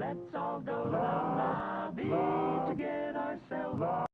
Let's all go to the lobby to get ourselves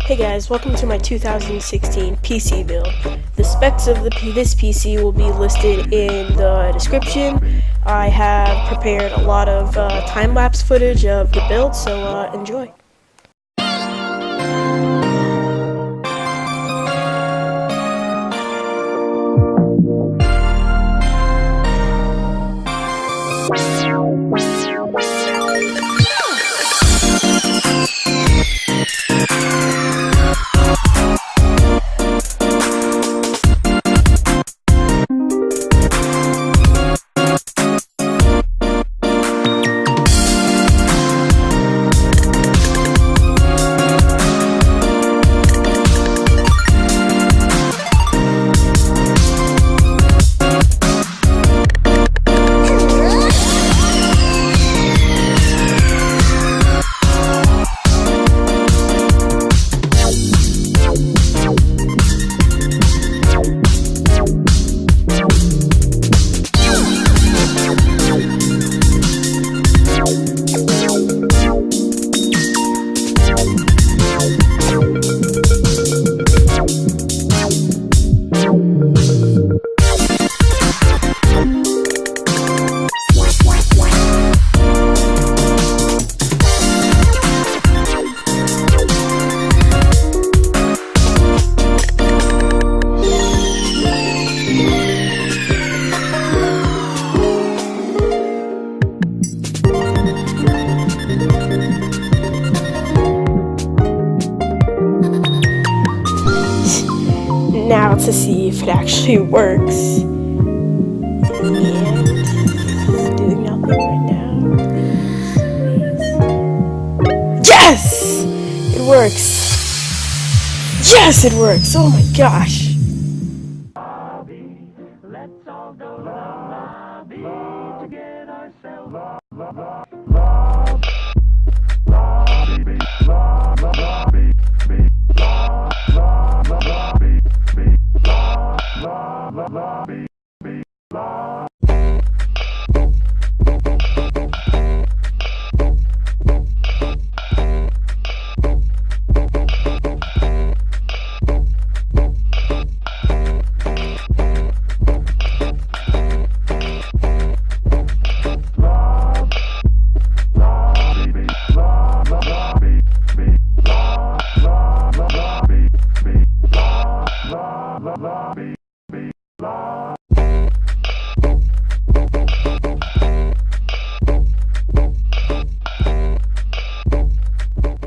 Hey guys, welcome to my 2016 PC build. The specs of this PC will be listed in the description. I have prepared a lot of time-lapse footage of the build, so enjoy. Now to see if it actually works. And it's doing nothing right now. Yes! It works! Yes, it works! Oh my gosh!